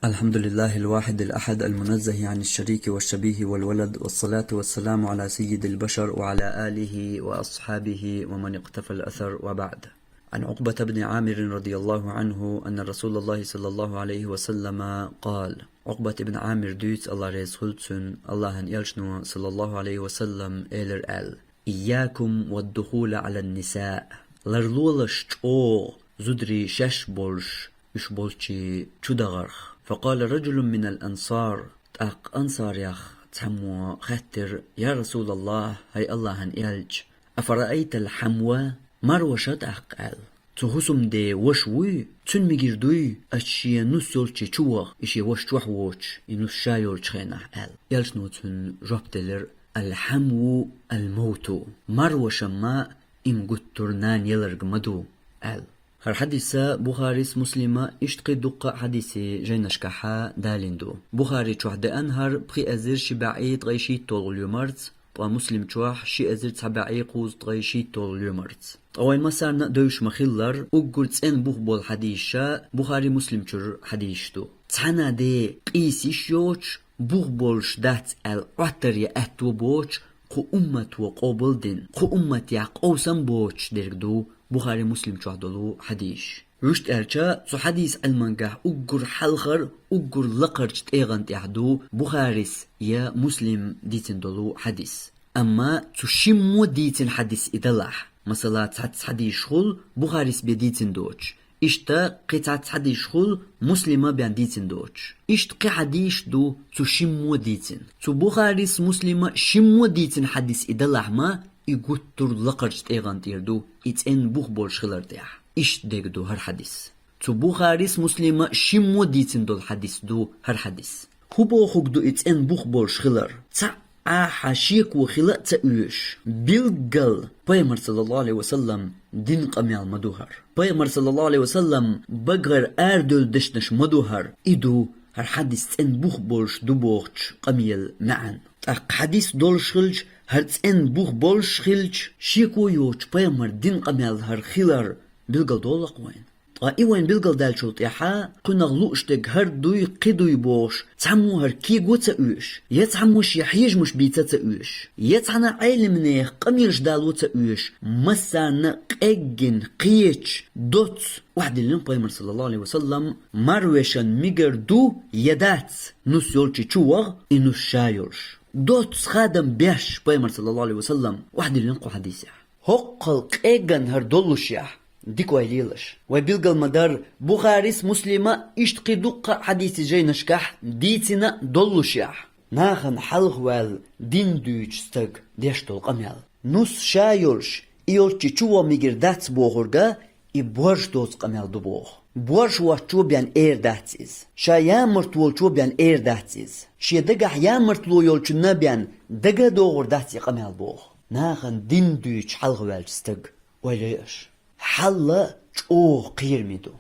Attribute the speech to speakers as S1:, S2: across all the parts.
S1: الحمد لله الواحد الأحد المنزه عن الشريك والشبيه والولد، والصلاة والسلام على سيد البشر وعلى آله وأصحابه ومن اقتفى الأثر، وبعد. عن عقبة بن عامر رضي الله عنه أن رسول الله صلى الله عليه وسلم قال: عقبة بن عامر دوت الله رسولتن الله يلشنو صلى الله عليه وسلم إلر إياكم والدخول على النساء لرلولش او زدري شش بولش إش بولشي تشدغرخ. فقال رجل من الأنصار: أق أنصار يخ تحمو خطر يا رسول الله، هاي الله هن إلج أفرأيت الحموى مروشت أقال تهسم دي وشوي تنمجر دوي أشي نسولشي چوغ إشي وش توحوش إنوس شايول چخينه أل يلش نوتن ربتلر الحمو الموتو مروش ما إم قطرنان يلرق مدو أل. هر حديثة بخاريس مسلمة اشتقي دقة حديثي جينشكحا دالندو. بخاري چوح دا أنهر بخي أزر شبعيت غيشي طول يومرت، ومسلم چوح شي أزر تبعي قوز غيشي طول يومرت. أوين مسارنا دوش مخيلر أقرت إن بول حديثة بخاري مسلم چور حديثتو تحنا دي قيسي شيوش بولش دات العطر يأتو بوش قو أمت وقوبل دين قو أمت يق أوسن بوش درقدو بخاري مسلم چوحدلو حديث. رشت ارچا سو حديث المنجح اقر حلخر اقر لقرج تيغن تيحدو بخاريس يا مسلم ديتن دلو حديث. اما سو شمو ديتن حديث ادلح مثلا تحدث حديث شغل بخاريس بيديتن دوش اشتا قطعة حديث شغل مسلمة بيان ديتن دوش اشت قي حديث دو سو شمو ديتن سو بخاريس مسلمة شمو ديتن حديث ادلح ما يقطر لقرج تيغن تيردو اتن بوخ بولش خلر تيح اش ديگدو هر حديث. تو بخاريس مسلمة شمو ديتن دو الحديث دو هر حديث هو بوخوك دو اتن بوخ بولش خلر تا حاشيك وخلا تأويش بيلقل بيامر صلى الله عليه وسلم دين قميال مدوهر بيامر صلى الله عليه وسلم بغر اردل دشنش مدوهر ايدو هر حديث تن بوخ بولش دو بوخش قميال معن اق حديث دول شخلج هرت ان بوخ بولش خلج شيكو يوش بيامر دين قميال هر خلر بيلقل دولق وين ايوين بيلقل دالشولت يحا قنا غلوشتك هر دوي قدوي بوش تعمو هر كيغو تأوش يتعموش يحيج مش بيتا تأوش يتعنا عيل منيخ قميرش دالو تأوش مسانا قيجن قيش دوت واحد اللي بيامر صلى الله عليه وسلم مروشن ميجر دو يدات نوس يولشي چوغ انوس شايولش دوت خادم بيش بيامر صلى الله عليه وسلم واحد اللي نقو حديثه هقل قيجن هر دولوش يح ديكو ايليلش وبيلقى المدار بخاريس مسلمة اشتقي دقة حديث جاي نشكح ديتنا دولوشيح ناخن حلغوال دين دوش ستق ديشتول قميال نوس شايولش ايولشي چوه ميگير داتس بوغرگا اي بورش دوز قميال دو بوغ بورش واشو بيان اير داتسيز شا يامرت والشو بيان اير داتسيز شي دقح يامرت لو يولشو نبيان دقا دوغر داتسي قميال بوغ ناخن دين دوش حلغوال ستق ويليش حلا او قيرميدو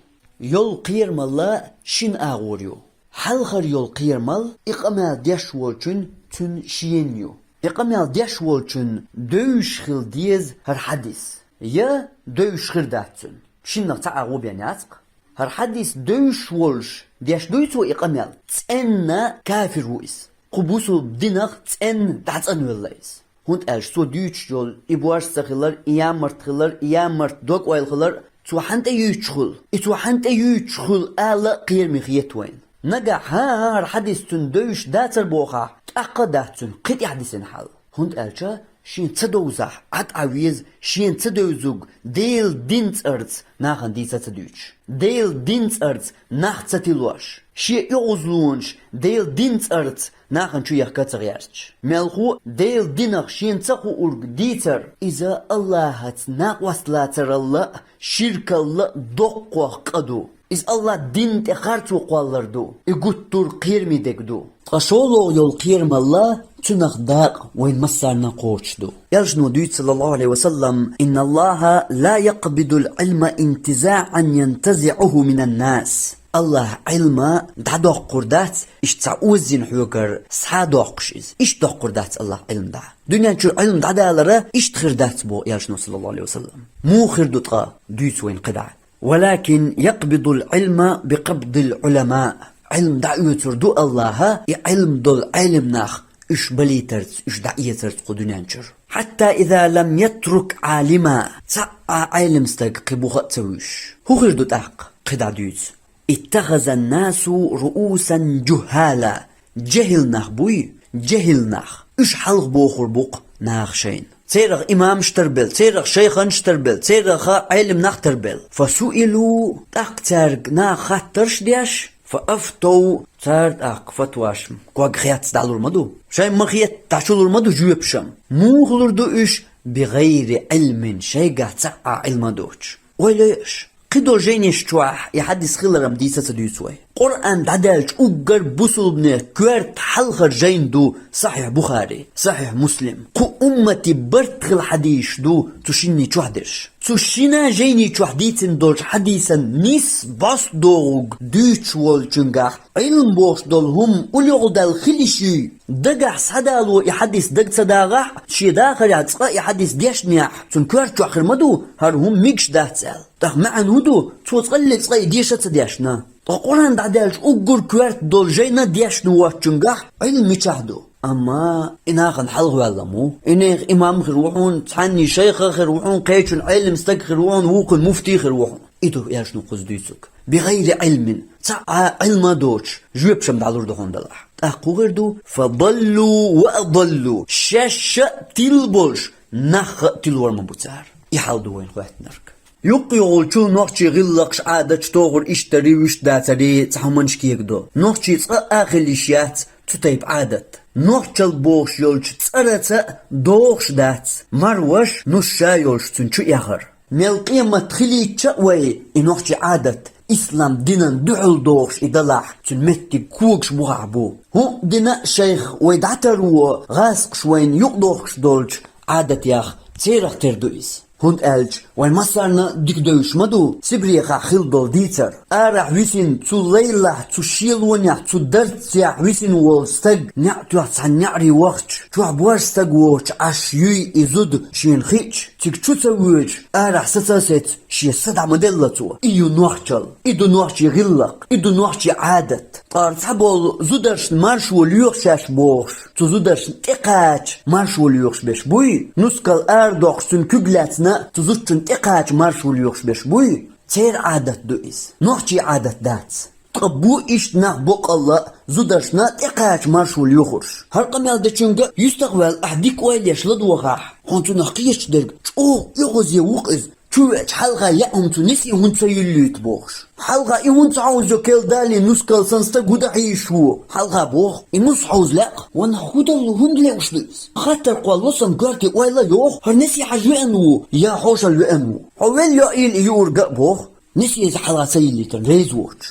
S1: يول قيرمال شين اغوريو حلخر يول قيرمال اقمال ديش والچن تن شينيو اقمال ديش والچن دوش خل ديز هر حديث يا دوش خل داتن شين نقطع اغو بيانياتق هر حديث دوش والش ديش دويتو اقمال تسأنا كافر ويس قبوسو بدينخ تسأن دعتن والليس هونت اش سو دوش يول ابواش سخلر ايامرت خلر ايامرت دوك اويل خلر تو حنت يوچخل تو حنت يوچخل الا قيرمي خيتوين نجا هار حديث تن دوش داتر بوخا اقداتن قد يحدثن حل هونت الچا شين تدوزح عد عويز شين تدوزوج ديل دينت ارتس ناخن ديسا تدوش ديل دينت ارتس ناخ تتلوش شي يوزلونش ديل دينت ارتس ناخن شو يحكاتر يارش ملخو ديل دينخ شين تقو ارق ديتر إذا الله هتناق وصلاتر الله شرك الله دوقو قدو إذا الله دين تخارتو قوالردو إقوتور قيرمي دكدو قشولو يول قيرم الله تنخ داق وين مسارنا قوشدو يرجنو دويت صلى الله عليه وسلم إن الله لا يقبض العلم انتزاعا ينتزعه من الناس الله علما دعدوق قردات إش تعوزين حوكر سحادوق قشيز إش دوق قردات الله علم دع دنيا شو علم دعدالره إش تخردات بو يرجنو صلى الله عليه وسلم مو خردوطا دويت وين قدع ولكن يقبض العلم بقبض العلماء علم دعوتر دو الله علم دول علم ناخ إش بليترت إش دعيترت قدنانشر حتى إذا لم يترك عالما سعى علم استق قبوخ تسويش هو غير دو تاق قدع ديوز اتخذ الناس رؤوسا جهالا جهل ناخ بوي جهل ناخ إش حلق بوخر بوق ناخ شين سيرغ إمام شتربل سيرغ شيخ شتربل سيرغ علم ناخ تربل فسئلوا تاق تارق ناخ ترش دياش فأفتوا تارق فتواش كواق خيات دالور مدو شاي مخيات تاشولور مدو جوبشم موغلور دو إش بغير علم شاي قاعد سعى علم دوش وليش قدو جينيش تواح يحدث خلرم ديسة سديسوي قرآن دادالج أقر بسل بنه كوارت حلخر جين دو صحيح بخاري صحيح مسلم قو أمتي برتخ الحديث دو تشيني تشوحدش تشينا جيني تشوحديتن دولج حديثا نيس باس دوغ دوش والجنگاح علم بوش دول هم أوليغ دال خليشي دقح صدالو يحدث دق صداغح شي داخل يعتقا يحدث ديش نياح تن كوارت تشوحر مدو هر هم ميكش داتسال تخ معن هدو توتقلل تقاي ديشة ديشنا القرآن دعدالج أقر كوارت دول جينا ديش نوات جنگاح علم يشاهدو أما إناغ نحلغ والمو إناغ إمام خروحون تحني شيخ خروحون قيتش العلم استك خروحون ووكن مفتي خروحون إدو ياش نقص ديسوك بغير علم تعا علم دوش جوب شم دعلور دخون دلح أقو غيردو فضلوا وأضلوا شاش تلبوش نخ تلور مبوتار يحالدو وين خوات نرك يقول شو نوحشي غلقش عادة تغر اشتري وش داتري تحمنش كيكدو نوحشي آخر الاشيات تتيب عادة نوحش البوش يولش تسألت دوغش دات مروش نوشا يولش تنشو يخر ميلقيمة تخلي تشاوي نوحشي عادة إسلام دينان دعل دوغش إدلاح تنمتي كوكش بوعبو هو دينا شيخ ويدعترو غاسق شوين يقدوغش دولج عادة ياخ تيرخ تردويس هند ألج وين مصرنا ديك دوش مدو سبريخا خيل دول ديتر أرح ويسين تو ليلة تو شيلونيا تو درتيا ويسين والستق نعتو عن نعري وقت تو عبوارستق ووش عش يوي إزود شين خيش تيك تو تسويج أرح ستاسيت شي سدع مدلتو إيو نوحشل إدو نوحشي غلق إدو نوحشي عادت تحبول زودرش مارش وليوخشاش بوش تو زودرش تقاش مارش وليوخش بيش بوي نسكال أردوخ سن كجلاتنا تزوجن تقاش مارشول يوخش بيش بوي تير عادت دوئس نوحشي عادت داتس طبو إيش نحبوك الله زودرشنا تقاش مارشول يوخش هرقم يالدشنغ يستقبل أحديك ويليش لدوغاح هونتو نحقيش درق شو يغوز يوقز شوش حلقة يأهم تنسي هون تسيلي تبوخش حلقة إيهون تعوزو كيل دالي نسكال سنستا قودا عيشو حلقة بوخ إموس حوز لاق وانا خودا اللو هون دليوش بيس خاطر قوالوسن قارتي ويلا يوخ هرنسي حجو أنو يا حوش اللو أنو حوال يا إيل يورقا بوخ نسي إذا حلقة سيلي تنريز ووش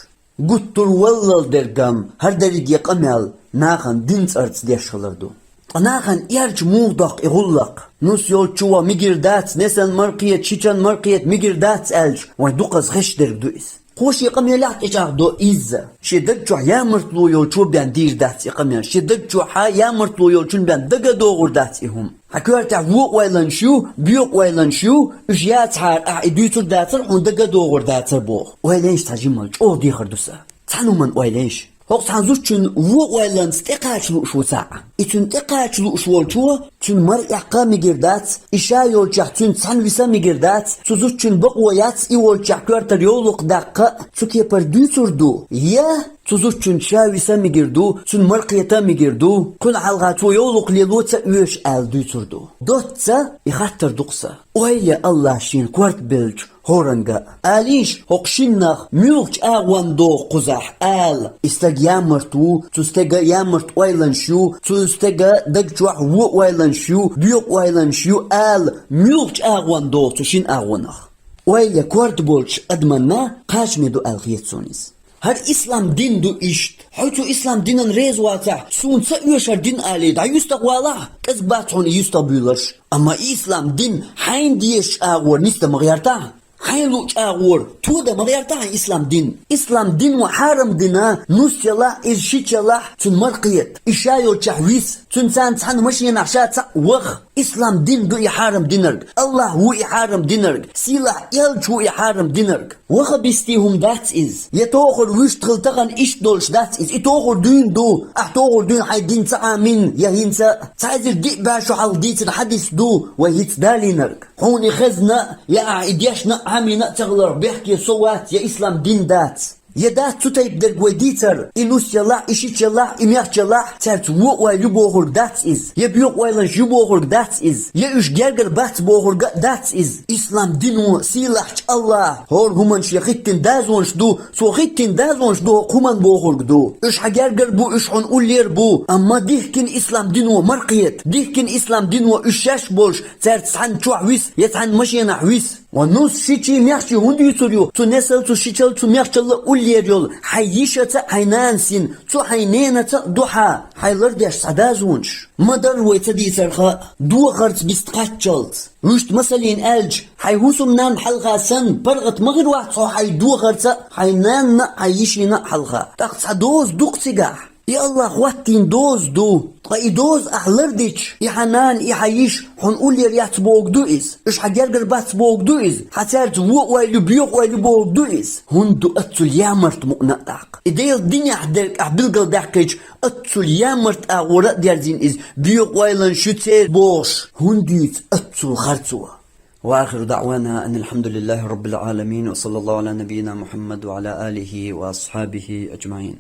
S1: قطر والله درقام هر داريد يقامل ناخن دينس أرتس ديش خلردو ناخن يارج موضق يغلق نوس يولچوا ميگردات نسن مرقيت شيچان مرقيت ميگردات ألج ويدوقز غش درق دوئس خوش يقام يلاحت إجاق دو إيزا شدق جوح يا مرتلو يولچو بيان دير دات يقام يان شدق جوحا يا مرتلو يولچون بيان دقا دوغر دات إهم حكوارتع ووق ويلنشو بيوق ويلنشو إجيات حار أعيدوتر داتر هون دقا دوغر داتر بوغ ويلنش تاجيمالج أو دي خردوسا تانو من ويلنش هوقت حنزوشن ووالان استقاش لوشو ساعة إتون تقاش لوشو والشو تون مرقع قامي جردات إشا يولجح تون تسانويسا ميجردات تزوشن بقويات إيولجح كوارتر يولوق داقا تسوكي پردوتر دو يا تزوشن شاويسا ميجردو تون مرقيتا ميجردو كل عالغاتو يولوق ليلوتا ويش آل دوتر دو دوتسا يخاتر دوقسا ويلي الله شين كوارت بلج هورنگا آليش هقشنخ ميوغج آغوان دو قزح آل استگ يامرتو تستگ يامرت ويلنشو تستگ دگجوح و ويلنشو بيوق ويلنشو آل ميوغج آغوان دو تشين آغوانخ ويلي كوارت بولج أدمنا قاشمي دو آلغيت سونيس هر إسلام دين دو إشت حيث إسلام دينن ريز واتح سون سأيوشر دين آلي دا يستقوالا كذباتون يستقبولش أما إسلام دين حين ديش آغور نست مغيرتا حين لوش آغور تودا مغيرتا إسلام دين وحارم دينا نوس يلا إرشيت يلا تن مرقيت إشايو تحويس تن سان تحن مشي نحشات وخ İslam din du iharam dinarg. Allah hu iharam dinarg. Silah yelch hu iharam dinarg. Wacha bistihum that is. Yetochor wüschtgel tagan ish dolch that is. Itochor dün du. Achtochor dün hay din sa amin. Yahinsa. Tazir di bashu hal dit hadis du. Wahit dalinarg. Honi khazna. Ya idyashna amina taglar. Bihki sowat. Ya Islam din dat. يدا تتايب در قويديتر إنوس يلا إشيت يلا إمياخ يلا تارت وقوى يبوغر دات إز يبيوق ويلن يبوغر دات إز يأش جرجر بات بوغر دات إز إسلام دينو سيلاح الله هور همانش يخيتن دازونش دو سو خيتن دازونش دو قمان بوغر دو إش حجرجر بو إش حن أولير بو أما ديهكن إسلام دينو مرقيت ديهكن إسلام دينو إشاش بولش تارت سحن شو حويس يتحن مشينا حويس ونوس شيتي ميخشي هندو يسوريو تو نسل تو شيتل تو ميخشل أولير يول حيشة حينانسين تو حينينة دوحا حيلر ديش سعدازونش مدر ويتدي سرخا دو غرت بيستقاتشلت وشت مسلين ألج حيهوسم نان حلقة سن برغت مغر واحد صو حي دو غرت حينان حيشينا حلقة تقص دوز دوقتقاح يا الله خواتين دوز دو قاي دوز أحلرديش يحنان يحيش حنقول لي ريات بوغ دو إز إش حجرجر بات بوغ دو إز حتارت وق ويلو بيوق ويلو بوغ دو إز هندو أتسل يامرت مقنطاق إديل الدنيا حدرك أحبلقل داقيج أتسل يامرت أغوراء ديارزين إز بيوق ويلن شتير بوش هنديت أتسل خرطوة وآخر دعوانا أن الحمد لله رب العالمين وصلى الله على نبينا محمد وعلى آله وأصحابه أجمعين.